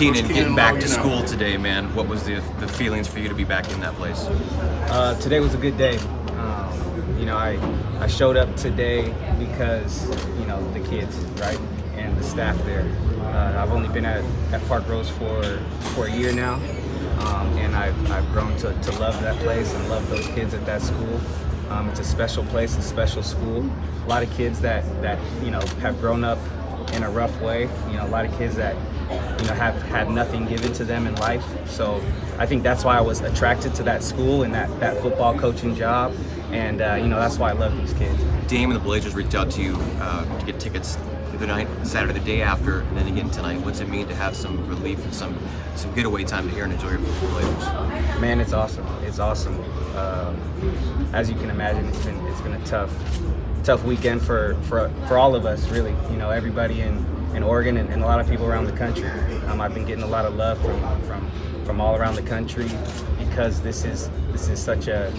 Keanon, getting back to school today, man, what was the feelings for you to be back in that place? Today was a good day. I showed up today because, the kids, right, and the staff there. I've only been at Parkrose for a year now, and I've grown to love that place and love those kids at that school. It's a special place, a special school. A lot of kids that have grown up in a rough way. A lot of kids that have had nothing given to them in life. So I think that's why I was attracted to that school and that football coaching job. And that's why I love these kids. Dame and the Blazers reached out to you to get tickets the night, Saturday, the day after, and then again tonight. What's it mean to have some relief and some getaway time to hear and enjoy your Blazers? Man, it's awesome. It's awesome. As you can imagine, it's been a tough weekend for all of us, really. Everybody in Oregon and a lot of people around the country. I've been getting a lot of love from all around the country because this is such a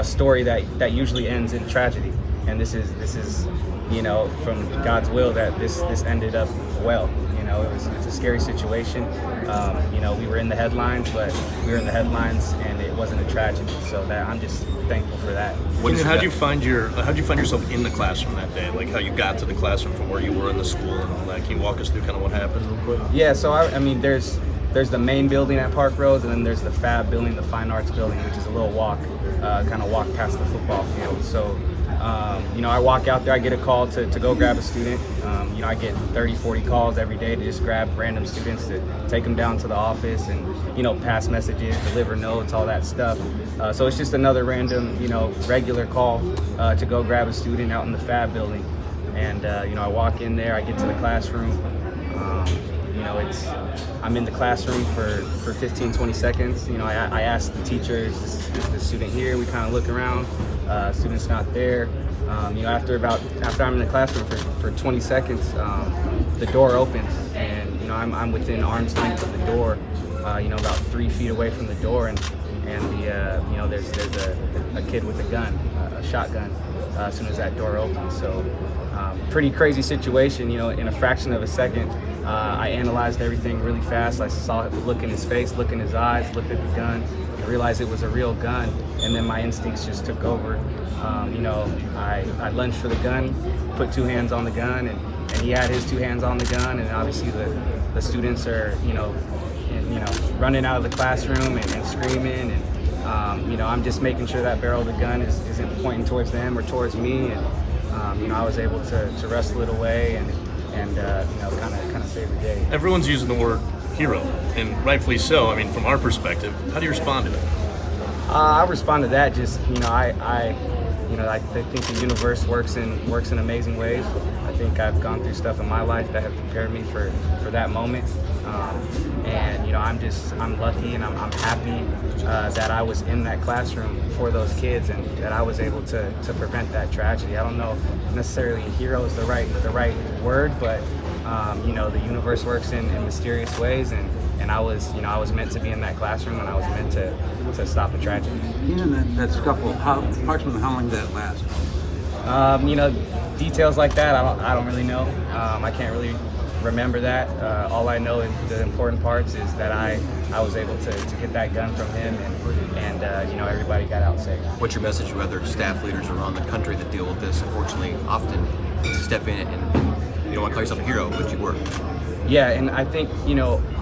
story that usually ends in tragedy, and this is from God's will that this ended up well. It's a scary situation. We were in the headlines, but we were in the headlines, and it wasn't a tragedy. So that I'm just thankful for that. How'd you find yourself in the classroom that day? Like how you got to the classroom from where you were in the school and all that? Can you walk us through kind of what happened real quick? Yeah. So there's the main building at Parkrose, and then there's the Fab building, the Fine Arts building, which is a little walk past the football field. So. I walk out there, I get a call to go grab a student. I get 30, 40 calls every day to just grab random students to take them down to the office and, pass messages, deliver notes, all that stuff. So it's just another random, regular call to go grab a student out in the Fab building. And, I walk in there, I get to the classroom. I'm in the classroom for 15, 20 seconds. I ask the teacher, is the student here? We kind of look around. Student's not there. After I'm in the classroom for 20 seconds, the door opens, and I'm within arm's length of the door. About 3 feet away from the door, and there's a kid with a gun, a shotgun. As soon as that door opens, so pretty crazy situation. In a fraction of a second, I analyzed everything really fast. I saw the look in his face, look in his eyes, looked at the gun, I realized it was a real gun, and then my instincts just took over. I lunged for the gun, put 2 hands on the gun, and he had his 2 hands on the gun, and obviously the students are running out of the classroom and screaming, and I'm just making sure that barrel of the gun isn't pointing towards them or towards me, and I was able to wrestle it away and kind of save the day. Everyone's using the word hero, and rightfully so. I mean, from our perspective, how do you respond to it? I respond to that just I think the universe works in amazing ways. I think I've gone through stuff in my life that have prepared me for that moment, and I'm lucky and I'm happy that I was in that classroom for those kids and that I was able to prevent that tragedy. I don't know necessarily hero is the right word, but the universe works in mysterious ways, and I was meant to be in that classroom, and I was meant to stop a tragedy. That scuffle, approximately how long did that last? Details like that, I don't really know. I can't really remember that. All I know is the important parts is that I was able to get that gun from him, and everybody got out safe. What's your message to other staff leaders around the country that deal with this, unfortunately, often to step in and you don't want to call yourself a hero, but you were? Yeah, and I think,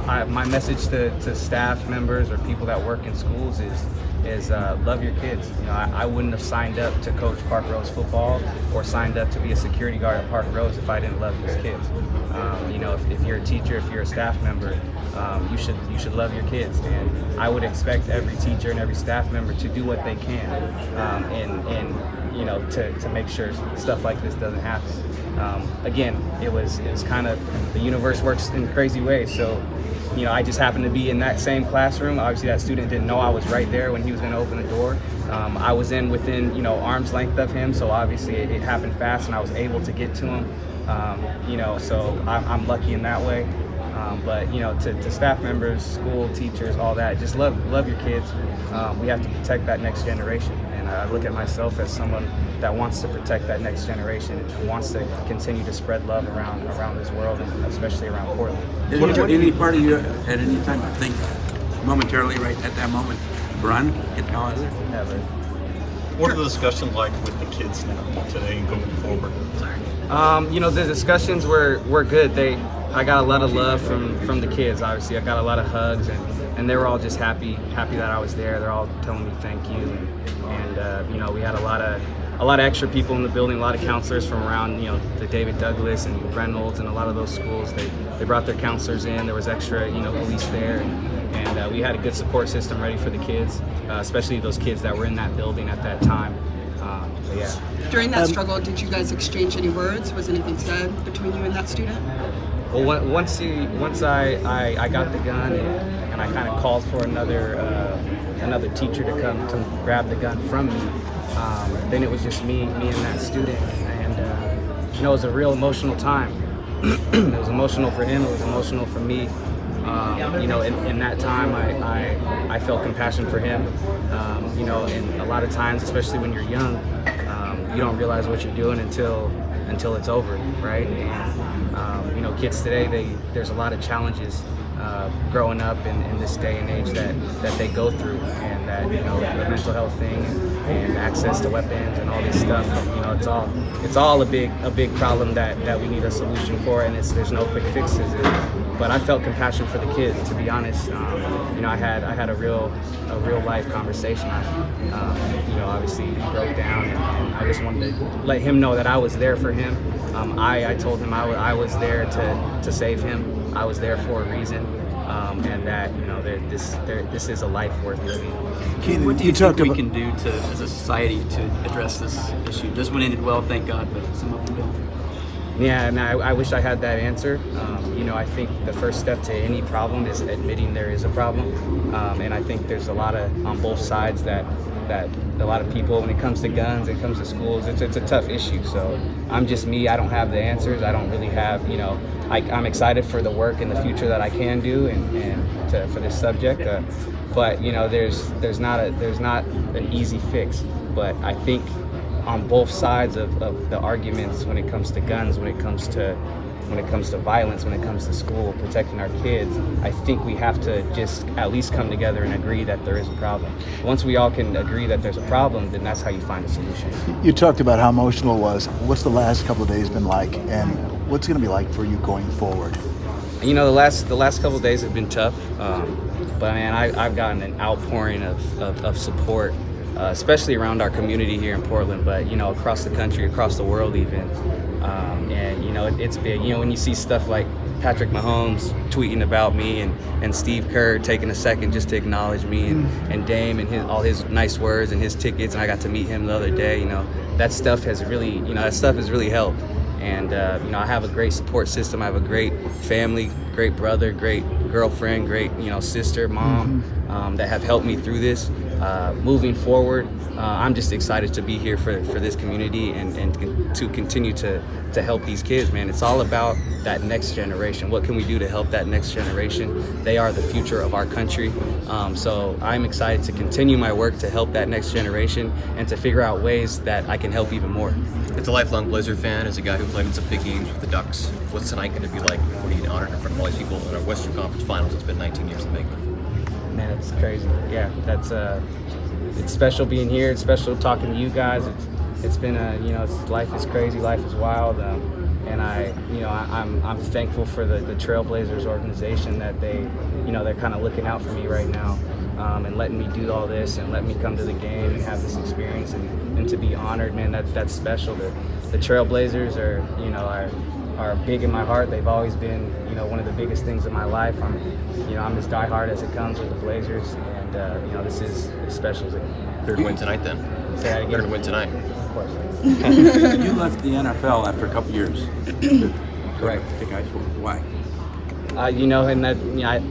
my message to staff members or people that work in schools is love your kids. I wouldn't have signed up to coach Parkrose football or signed up to be a security guard at Parkrose if I didn't love these kids. If you're a teacher, if you're a staff member, you should love your kids. And I would expect every teacher and every staff member to do what they can, to make sure stuff like this doesn't happen. Again, it was kind of, the universe works in crazy ways. So, I just happened to be in that same classroom. Obviously, that student didn't know I was right there when he was going to open the door. I was within arm's length of him, so obviously it happened fast, and I was able to get to him. So I'm lucky in that way. But you know, to staff members, school teachers, all that, just love your kids. We have to protect that next generation, and I look at myself as someone that wants to protect that next generation and wants to continue to spread love around this world, and especially around Portland. Did any part of you at any time think momentarily, right at that moment, run, get the hell out of there? Never. What are the discussions like with the kids now today and going forward? You know, the discussions were good. I got a lot of love from the kids. Obviously, I got a lot of hugs, and they were all just happy that I was there. They're all telling me thank you, and you know, we had a lot of extra people in the building, a lot of counselors from around, you know, the David Douglas and Reynolds and a lot of those schools. They brought their counselors in. There was extra, you know, police there, and we had a good support system ready for the kids, especially those kids that were in that building at that time. So yeah. During that struggle, did you guys exchange any words? Was anything said between you and that student? Well, once I got the gun and I kind of called for another teacher to come to grab the gun from me, then it was just me and that student, and you know, it was a real emotional time. It was emotional for him. It was emotional for me. You know, in that time, I felt compassion for him. You know, and a lot of times, especially when you're young, you don't realize what you're doing until it's over, right? And you know, kids today, there's a lot of challenges growing up in this day and age that they go through, and that, you know, the mental health thing and access to weapons and all this stuff. You know, it's all a big problem that we need a solution for, and there's no quick fixes. But I felt compassion for the kids, to be honest. You know, I had a real life conversation. You know, obviously he broke down, and I just wanted to let him know that I was there for him. I told him I was there to save him. I was there for a reason, and that, you know, this is a life worth living. Keanon, what do you think we can do as a society to address this issue? This one ended well, thank God, but some of them don't. Yeah, and I wish I had that answer. You know, I think the first step to any problem is admitting there is a problem, and I think there's a lot on both sides that a lot of people, when it comes to guns, it comes to schools, it's a tough issue. So I'm just me. I don't have the answers. I don't really have, you know, I'm excited for the work in the future that I can do for this subject. But you know, there's not an easy fix. But I think on both sides of the arguments, when it comes to guns, when it comes to violence, when it comes to school, protecting our kids, I think we have to just at least come together and agree that there is a problem. Once we all can agree that there's a problem, then that's how you find a solution. You talked about how emotional it was. What's the last couple of days been like, and what's it going to be like for you going forward? You know, the last couple of days have been tough, but man, I've gotten an outpouring of support, especially around our community here in Portland, but you know, across the country, across the world even. And you know, it's big. You know, when you see stuff like Patrick Mahomes tweeting about me, and Steve Kerr taking a second just to acknowledge me, and Dame and all his nice words and his tickets, and I got to meet him the other day. You know, that stuff has really helped. And you know, I have a great support system. I have a great family, great brother, great girlfriend, great, you know, sister, mom, that have helped me through this. Moving forward, I'm just excited to be here for this community and to continue to help these kids, man. It's all about that next generation. What can we do to help that next generation? They are the future of our country. So I'm excited to continue my work to help that next generation and to figure out ways that I can help even more. As a lifelong Blazer fan, as a guy who played in some big games with the Ducks, what's tonight going to be like? What are you honored in front of all these people in our Western Conference Finals? It's been 19 years in the making. Man, it's crazy. Yeah, that's it's special being here. It's special talking to you guys. It's been you know, life is crazy, life is wild, and I'm thankful for the Trailblazers organization that they're kind of looking out for me right now, and letting me do all this and letting me come to the game and have this experience and to be honored, man. That's special. The Trailblazers are big in my heart. They've always been, you know, one of the biggest things in my life. I'm as diehard as it comes with the Blazers, and you know, this is as special as it can. Third win tonight, then. Say that again. Third win tonight. Of course. You left the NFL after a couple years. Correct. The guys, why? And that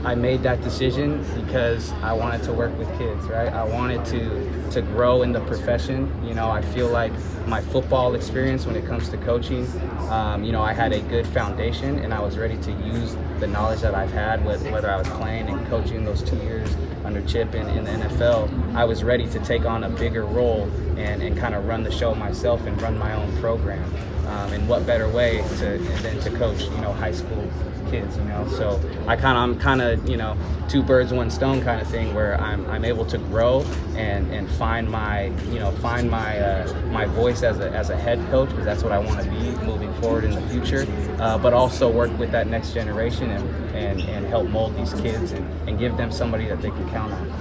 I made that decision because I wanted to work with kids, right? I wanted to grow in the profession. I feel like my football experience when it comes to coaching, I had a good foundation, and I was ready to use the knowledge that I've had, whether I was playing and coaching those 2 years under Chip in the NFL. I was ready to take on a bigger role and kind of run the show myself and run my own program. And what better way than to coach, high school kids, So I'm kind of, two birds, one stone kind of thing, where I'm able to grow and find my voice as a head coach, because that's what I want to be moving forward in the future. But also work with that next generation and help mold these kids and give them somebody that they can count on.